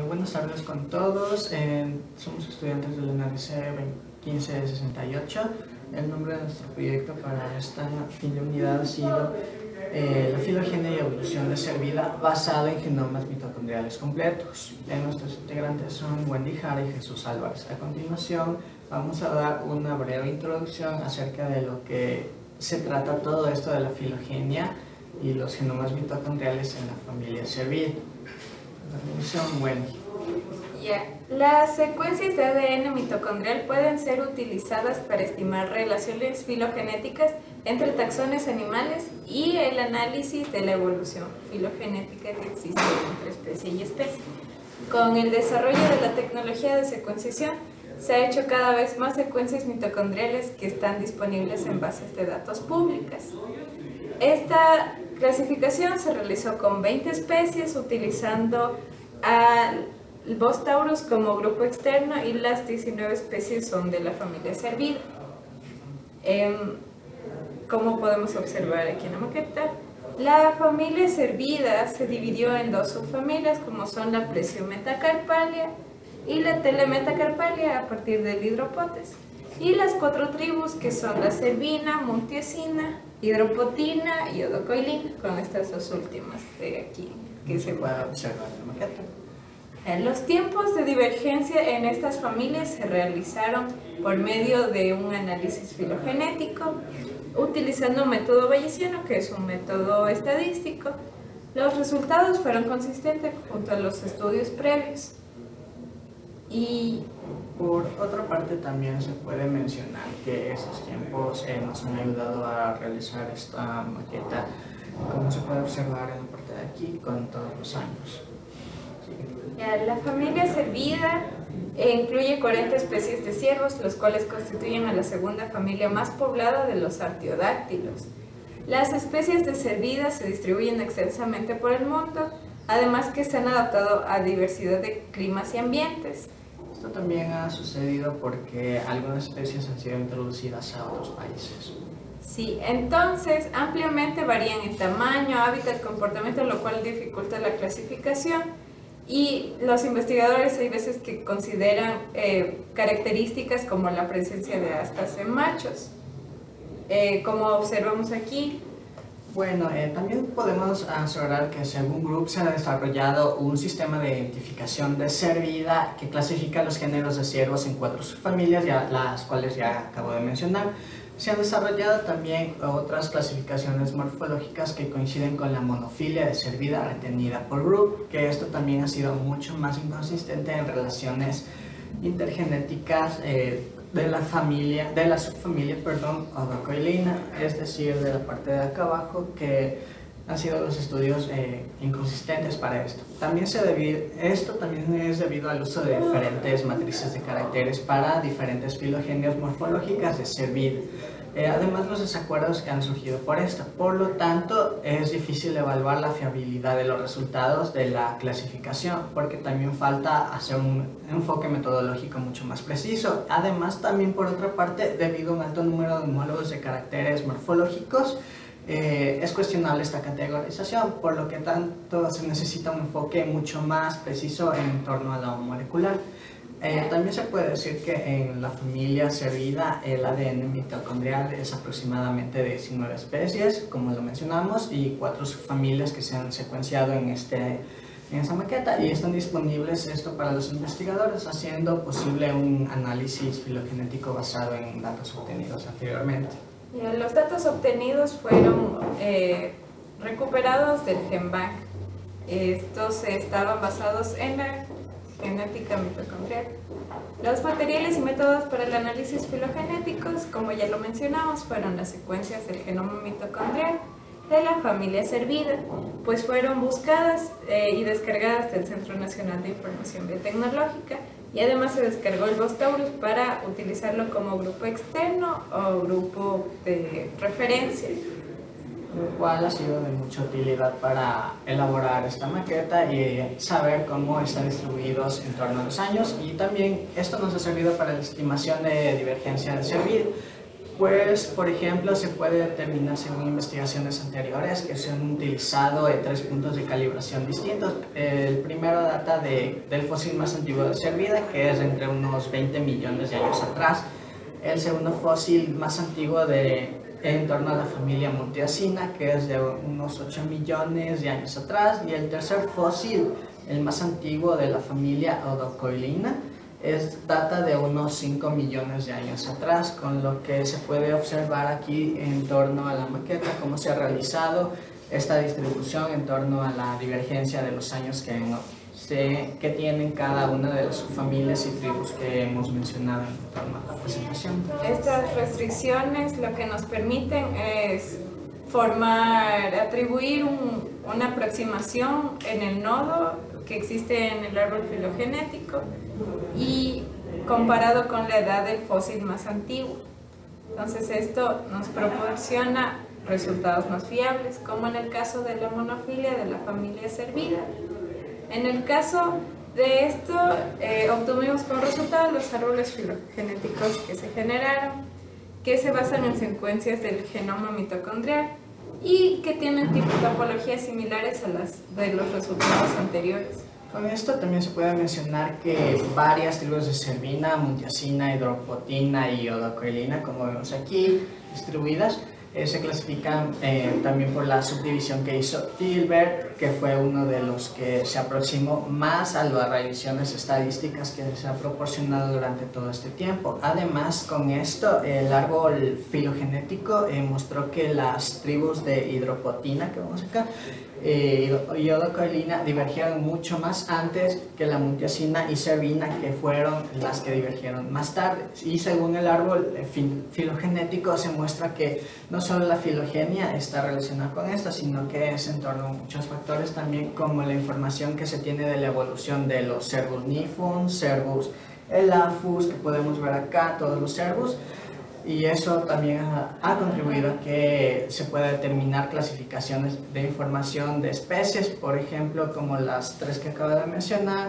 Buenas tardes con todos. Somos estudiantes del NRC 1568. El nombre de nuestro proyecto para esta fin de unidad ha sido la filogenia y evolución de ser vida basado en genomas mitocondriales completos. Nuestros integrantes son Wendy Jara y Jesús Álvarez. A continuación vamos a dar una breve introducción acerca de lo que se trata todo esto de la filogenia y los genomas mitocondriales en la familia Servida. Wendy. Las secuencias de ADN mitocondrial pueden ser utilizadas para estimar relaciones filogenéticas entre taxones animales y el análisis de la evolución filogenética que existe entre especie y especie. Con el desarrollo de la tecnología de secuenciación, se ha hecho cada vez más secuencias mitocondriales que están disponibles en bases de datos públicas. Esta clasificación se realizó con 20 especies utilizando al Bos taurus como grupo externo y las 19 especies son de la familia Servida. Como podemos observar aquí en la maqueta, la familia Servida se dividió en dos subfamilias como son la Plesiometacarpalia y la Telemetacarpalia a partir del Hydropotes, y las 4 tribus que son la Cervina, Muntiecina, Hydropotina y Odocoilina, con estas dos últimas de aquí que se puede observar en la maqueta. Los tiempos de divergencia en estas familias se realizaron por medio de un análisis filogenético utilizando un método bayesiano, que es un método estadístico. Los resultados fueron consistentes junto a los estudios previos. Y por otra parte también se puede mencionar que esos tiempos nos han ayudado a realizar esta maqueta, como se puede observar en la parte de aquí, con todos los años. La familia Servida incluye 40 especies de ciervos, los cuales constituyen a la segunda familia más poblada de los artiodáctilos. Las especies de Servida se distribuyen extensamente por el mundo, además que se han adaptado a diversidad de climas y ambientes. Esto también ha sucedido porque algunas especies han sido introducidas a otros países. Sí, entonces ampliamente varían en tamaño, hábitat, comportamiento, lo cual dificulta la clasificación. Y los investigadores hay veces que consideran características como la presencia de astas en machos, como observamos aquí. Bueno, también podemos asegurar que según Group se ha desarrollado un sistema de identificación de Servida que clasifica los géneros de ciervos en 4 subfamilias, las cuales ya acabo de mencionar. Se han desarrollado también otras clasificaciones morfológicas que coinciden con la monofilia de Servida retenida por Group, que esto también ha sido mucho más inconsistente en relaciones intergenéticas de la subfamilia Odocoilina, es decir, de la parte de acá abajo, que han sido los estudios inconsistentes para esto. Esto también es debido al uso de diferentes matrices de caracteres para diferentes filogenias morfológicas de Servida. Además, los desacuerdos que han surgido por esto. Por lo tanto, es difícil evaluar la fiabilidad de los resultados de la clasificación, porque también falta hacer un enfoque metodológico mucho más preciso. Además, también por otra parte, debido a un alto número de homólogos de caracteres morfológicos, es cuestionable esta categorización, por lo que tanto se necesita un enfoque mucho más preciso en torno a lo molecular. También se puede decir que en la familia Servida el ADN mitocondrial es aproximadamente de 19 especies, como lo mencionamos, y 4 subfamilias que se han secuenciado en esta maqueta, y están disponibles esto para los investigadores, haciendo posible un análisis filogenético basado en datos obtenidos anteriormente. Los datos obtenidos fueron recuperados del GenBank. Estos estaban basados en la genética mitocondrial. Los materiales y métodos para el análisis filogenéticos, como ya lo mencionamos, fueron las secuencias del genoma mitocondrial de la familia Servida, pues fueron buscadas y descargadas del Centro Nacional de Información Biotecnológica, y además se descargó el Bos taurus para utilizarlo como grupo externo o grupo de referencia, lo cual ha sido de mucha utilidad para elaborar esta maqueta y saber cómo están distribuidos en torno a los años, y también esto nos ha servido para la estimación de divergencia de Servida. Pues, por ejemplo, se puede determinar según investigaciones anteriores que se han utilizado 3 puntos de calibración distintos. El primero data del fósil más antiguo de ser vida, que es entre unos 20 millones de años atrás. El segundo fósil más antiguo en torno a la familia Montiacina, que es de unos 8 millones de años atrás. Y el tercer fósil, el más antiguo de la familia Odocoilina, data de unos 5 millones de años atrás, con lo que se puede observar aquí en torno a la maqueta cómo se ha realizado esta distribución en torno a la divergencia de los años que tienen cada una de las subfamilias y tribus que hemos mencionado en torno a la presentación. Estas restricciones lo que nos permiten es atribuir una aproximación en el nodo que existe en el árbol filogenético y comparado con la edad del fósil más antiguo. Entonces esto nos proporciona resultados más fiables, como en el caso de la monofilia de la familia Cervida. En el caso de esto, obtuvimos como resultado los árboles filogenéticos que se generaron, que se basan en secuencias del genoma mitocondrial y que tienen topologías similares a las de los resultados anteriores. Con esto también se puede mencionar que varias tribus de Cervina, Muntiacina, Hidropotina y Odocoilina, como vemos aquí, distribuidas, se clasifican también por la subdivisión que hizo Tilbert, que fue uno de los que se aproximó más a las revisiones estadísticas que se ha proporcionado durante todo este tiempo. Además, con esto, el árbol filogenético mostró que las tribus de Hidropotina, que vemos acá, y Odocoilina divergieron mucho más antes que la Muntiacina y Cervina, que fueron las que divergieron más tarde. Y según el árbol filogenético se muestra que no solo la filogenia está relacionada con esto, sino que es en torno a muchos factores también, como la información que se tiene de la evolución de los Cervus nifons, Cervus elaphus, que podemos ver acá, todos los Cervus. Y eso también ha contribuido a que se pueda determinar clasificaciones de información de especies, por ejemplo, como las 3 que acabo de mencionar,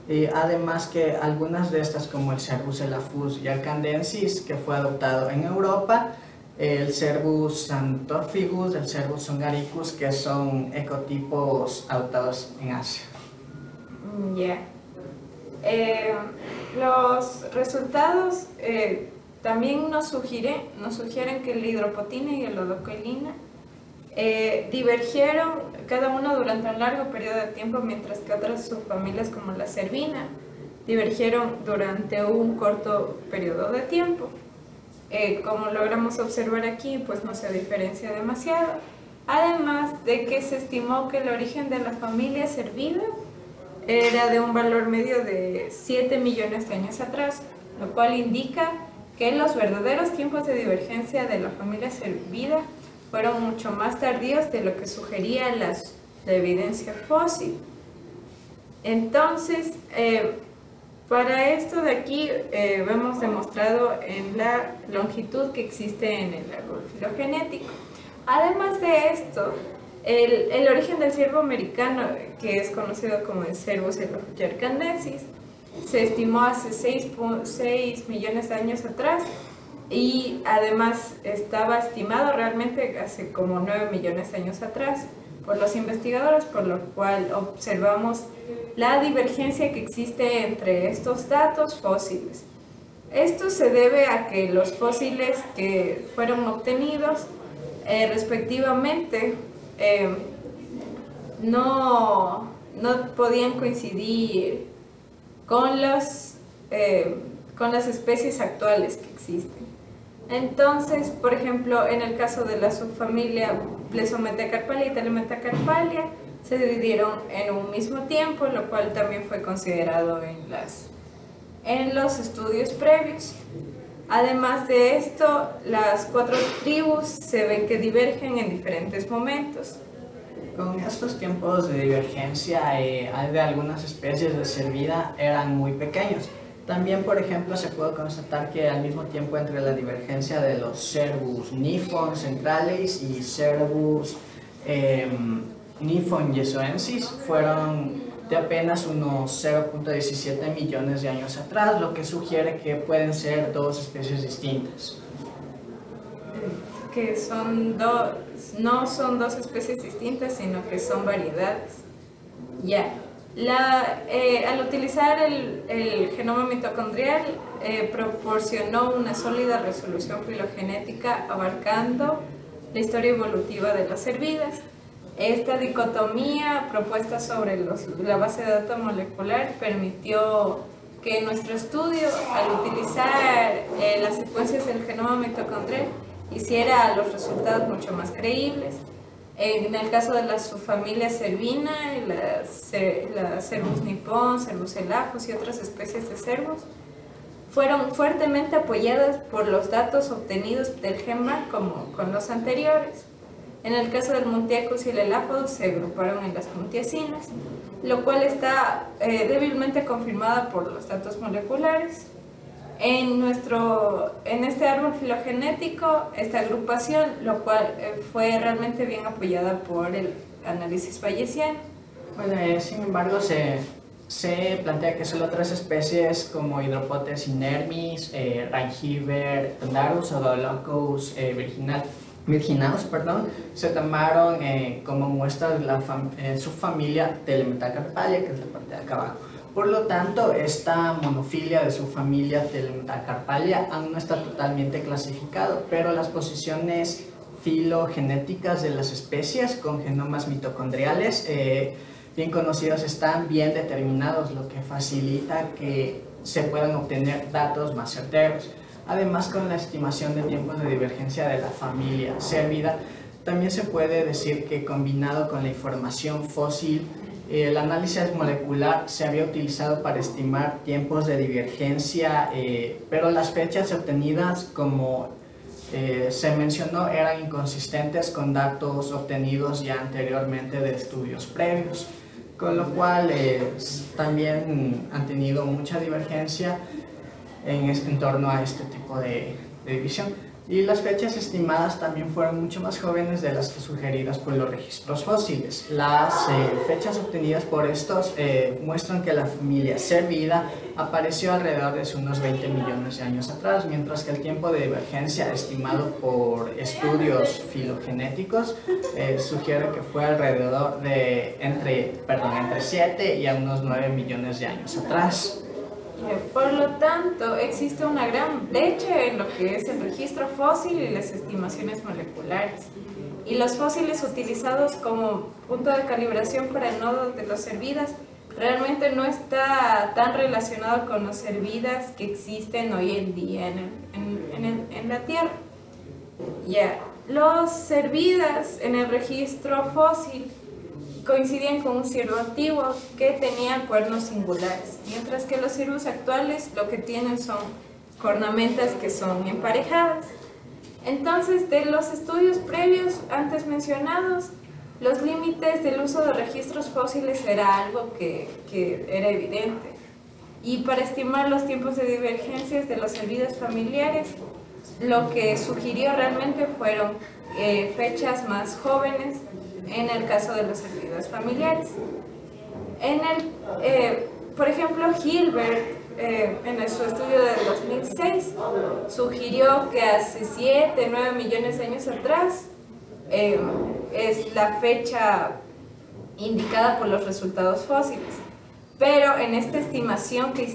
y además que algunas de estas, como el Cervus elaphus y alcandensis, que fue adoptado en Europa, el Cervus xanthophagus, el Cervus hungaricus, que son ecotipos adoptados en Asia. Ya. Los resultados también nos sugieren que la hidropotina y el odocoilina divergieron cada uno durante un largo periodo de tiempo, mientras que otras subfamilias como la cervina divergieron durante un corto periodo de tiempo. Como logramos observar aquí, pues no se diferencia demasiado. Además de que se estimó que el origen de la familia Cervida era de un valor medio de 7 millones de años atrás, lo cual indica que los verdaderos tiempos de divergencia de la familia Cervida fueron mucho más tardíos de lo que sugería la evidencia fósil. Entonces, para esto de aquí vemos demostrado en la longitud que existe en el árbol filogenético. Además de esto, el origen del ciervo americano, que es conocido como el Cervus alcandensis, se estimó hace 6 millones de años atrás y además estaba estimado realmente hace como 9 millones de años atrás por los investigadores, por lo cual observamos la divergencia que existe entre estos datos fósiles. Esto se debe a que los fósiles que fueron obtenidos respectivamente no podían coincidir con las especies actuales que existen. Entonces, por ejemplo, en el caso de la subfamilia Plesometacarpalia y Telemetacarpalia, se dividieron en un mismo tiempo, lo cual también fue considerado en los estudios previos. Además de esto, las 4 tribus se ven que divergen en diferentes momentos. Con estos tiempos de divergencia de algunas especies de cervida eran muy pequeños. También, por ejemplo, se puede constatar que al mismo tiempo entre la divergencia de los Cervus nifons centrales y Cervus nifon yezoensis fueron de apenas unos 0.17 millones de años atrás, lo que sugiere que pueden ser 2 especies distintas. que no son dos especies distintas, sino que son variedades. Ya. Al utilizar el genoma mitocondrial, proporcionó una sólida resolución filogenética abarcando la historia evolutiva de las cervidas. Esta dicotomía propuesta sobre la base de datos molecular permitió que nuestro estudio, al utilizar las secuencias del genoma mitocondrial, hiciera los resultados mucho más creíbles. En el caso de la subfamilia cervina, la Cervus nippon, Cervus elaphus y otras especies de cervos, fueron fuertemente apoyadas por los datos obtenidos del GenBank como con los anteriores. En el caso del Muntiacus y el Elaphus se agruparon en las muntiacinas, lo cual está débilmente confirmada por los datos moleculares. En este árbol filogenético, esta agrupación, lo cual fue realmente bien apoyada por el análisis bayesiano. Bueno, sin embargo, se plantea que solo 3 especies como Hydropotes inermis, Rangiber tondarus o Dolochus virginatus, se tomaron como muestra de la subfamilia Telemetacarpalia, que es la parte de acá abajo. Por lo tanto, esta monofilia de subfamilia Telemetacarpalia aún no está totalmente clasificado, pero las posiciones filogenéticas de las especies con genomas mitocondriales bien conocidos están bien determinados, lo que facilita que se puedan obtener datos más certeros. Además, con la estimación de tiempos de divergencia de la familia Cervida, también se puede decir que combinado con la información fósil, el análisis molecular se había utilizado para estimar tiempos de divergencia, pero las fechas obtenidas, como se mencionó, eran inconsistentes con datos obtenidos ya anteriormente de estudios previos, con lo cual también han tenido mucha divergencia en torno a este tipo de división. Y las fechas estimadas también fueron mucho más jóvenes de las que sugeridas por los registros fósiles. Las fechas obtenidas por estos muestran que la familia Cervida apareció alrededor de unos 20 millones de años atrás, mientras que el tiempo de divergencia estimado por estudios filogenéticos sugiere que fue alrededor de entre 7 y a unos 9 millones de años atrás. Por lo tanto, existe una gran brecha en lo que es el registro fósil y las estimaciones moleculares. Y los fósiles utilizados como punto de calibración para el nodo de los cervidas realmente no está tan relacionado con los cervidas que existen hoy en día en la Tierra. Los cervidas en el registro fósil coincidían con un ciervo antiguo que tenía cuernos singulares, mientras que los ciervos actuales lo que tienen son cornamentas que son emparejadas. Entonces, de los estudios previos antes mencionados, los límites del uso de registros fósiles era algo que era evidente. Y para estimar los tiempos de divergencias de los cervidas familiares, lo que sugirió realmente fueron fechas más jóvenes en el caso de los cervidas familiares. Por ejemplo, Hilbert, en su estudio de 2006, sugirió que hace 7-9 millones de años atrás es la fecha indicada por los resultados fósiles. Pero en esta estimación que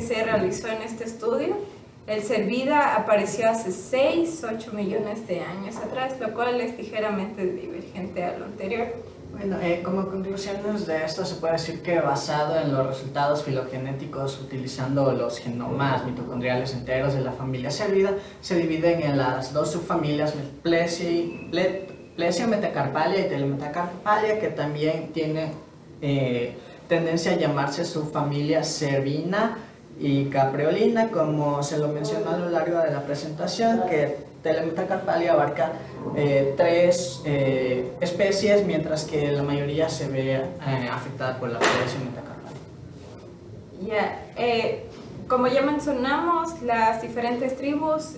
se realizó en este estudio, el cervida apareció hace 6-8 millones de años atrás, lo cual es ligeramente divergente a lo anterior. Bueno, como conclusiones de esto se puede decir que basado en los resultados filogenéticos utilizando los genomas mitocondriales enteros de la familia Cervida, se dividen en las dos subfamilias Plesiometacarpalia y Telemetacarpalia, que también tienen tendencia a llamarse subfamilia Cervina y Capreolina, como se lo mencionó a lo largo de la presentación, que Telemetacarpalia abarca 3 especies, mientras que la mayoría se ve afectada por la Plesiometacarpalia. Como ya mencionamos, las diferentes tribus,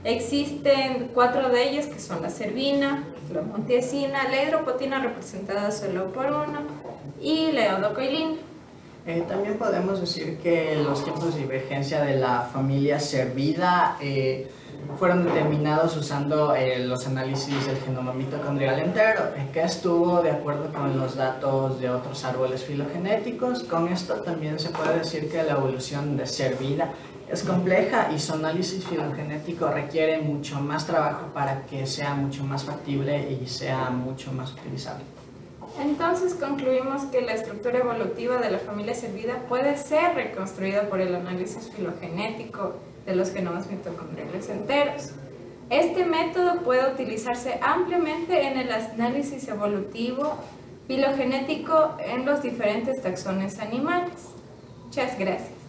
existen 4 de ellas, que son la cervina, la muntiacina, la hidropotina representada solo por uno, y la eudocoilina. También podemos decir que los tiempos de divergencia de la familia Cervida fueron determinados usando los análisis del genoma mitocondrial entero, que estuvo de acuerdo con los datos de otros árboles filogenéticos. Con esto también se puede decir que la evolución de ser vida es compleja y su análisis filogenético requiere mucho más trabajo para que sea mucho más factible y sea mucho más utilizable. Entonces concluimos que la estructura evolutiva de la familia Cervida puede ser reconstruida por el análisis filogenético de los genomas mitocondriales enteros. Este método puede utilizarse ampliamente en el análisis evolutivo filogenético en los diferentes taxones animales. Muchas gracias.